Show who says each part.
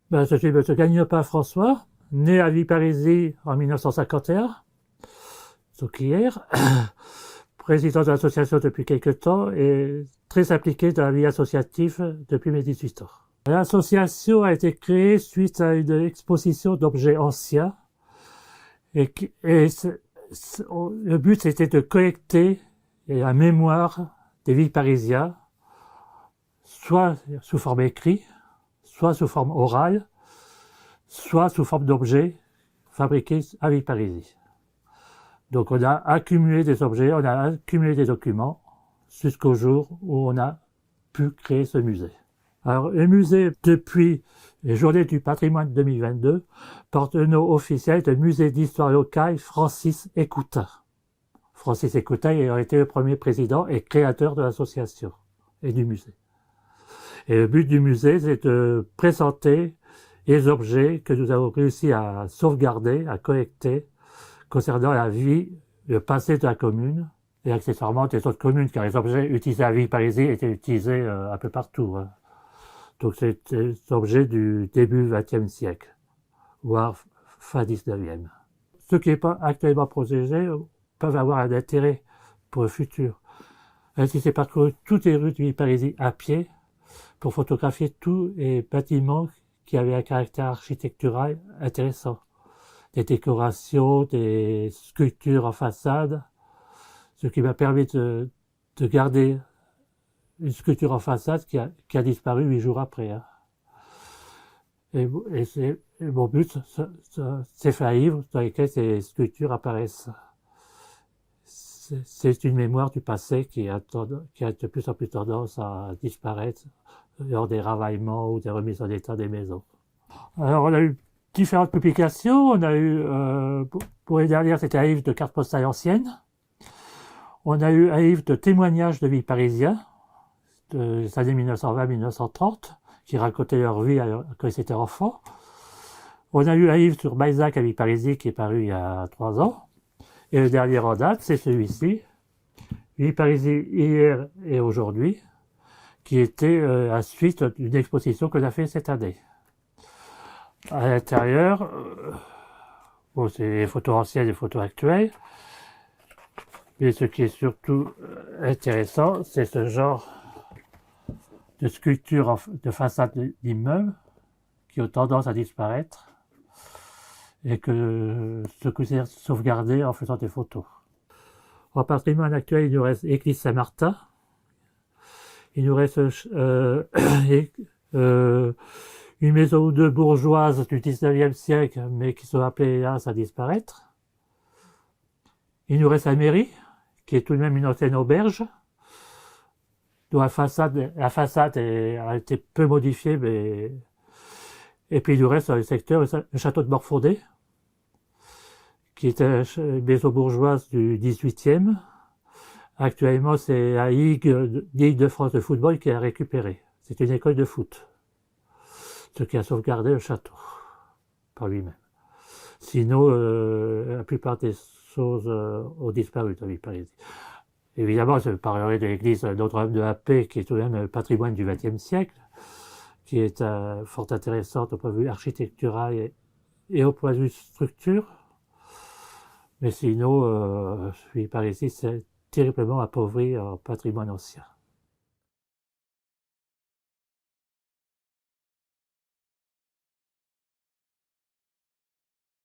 Speaker 1: Je suis M. Gagnon-Pain François, né à Villeparisis en 1951, donc hier, président de l'association depuis quelque temps et très impliqué dans la vie associative depuis mes 18 ans. L'association a été créée suite à une exposition d'objets anciens et le but c'était de collecter la mémoire des Villeparisis, soit sous forme écrite, soit sous forme orale, soit sous forme d'objets fabriqués à Villeparisis. Donc on a accumulé des objets, on a accumulé des documents jusqu'au jour où on a pu créer ce musée. Alors le musée, depuis les Journées du patrimoine 2022, porte le nom officiel de Musée d'histoire locale Francis Écoutin. Francis Écoutin ayant été le premier président et créateur de l'association et du musée. Et le but du musée, c'est de présenter les objets que nous avons réussi à sauvegarder, à collecter, concernant la vie, le passé de la commune, et accessoirement des autres communes, car les objets utilisés à Villeparisis étaient utilisés un peu partout. Donc c'est des objets du début XXe siècle, voire fin XIXe. Ceux qui n'est pas actuellement protégés peuvent avoir un intérêt pour le futur. Ainsi, c'est parcouru toutes les rues de Villeparisis à pied pour photographier tous les bâtiments qui avaient un caractère architectural intéressant. Des décorations, des sculptures en façade, ce qui m'a permis de garder une sculpture en façade qui a disparu 8 jours après. Et mon but, c'est faire un livre dans lequel ces sculptures apparaissent. C'est une mémoire du passé qui a de plus en plus tendance à disparaître lors des ravaillements ou des remises en état des maisons. Alors on a eu différentes publications. On a eu, pour les dernières, c'était un livre de cartes postales anciennes. On a eu un livre de témoignages de Villeparisiens, des années 1920-1930, qui racontaient leur vie quand ils étaient enfants. On a eu un livre sur Balzac à Villeparisis qui est paru il y a 3 ans. Et le dernier en date, c'est celui-ci, Villeparisis hier et aujourd'hui, qui était la suite d'une exposition qu'on a fait cette année. À l'intérieur, bon, c'est des photos anciennes et des photos actuelles, mais ce qui est surtout intéressant, c'est ce genre de sculptures de façade d'immeubles qui ont tendance à disparaître et que ce que c'est sauvegardé en faisant des photos. En patrimoine actuel, il nous reste l'église Saint-Martin, il nous reste une maison ou deux bourgeoises du 19e siècle, mais qui sont appelées hélas à disparaître. Il nous reste la mairie, qui est tout de même une ancienne auberge, dont la façade a été peu modifiée, mais... Et puis il nous reste dans le secteur le château de Morfondé, qui était une maison bourgeoise du 18e. Actuellement, c'est la Ligue de France de football qui a récupéré. C'est une école de foot, ce qui a sauvegardé le château par lui-même. Sinon, la plupart des choses ont disparu dans Villeparisis. Évidemment, je parlerai de l'église Notre-Dame de la Paix, qui est tout de même le patrimoine du XXe siècle, qui est fort intéressante au point de vue architectural et au point de vue structure. Mais sinon, Villeparisis s'est terriblement appauvri en patrimoine ancien.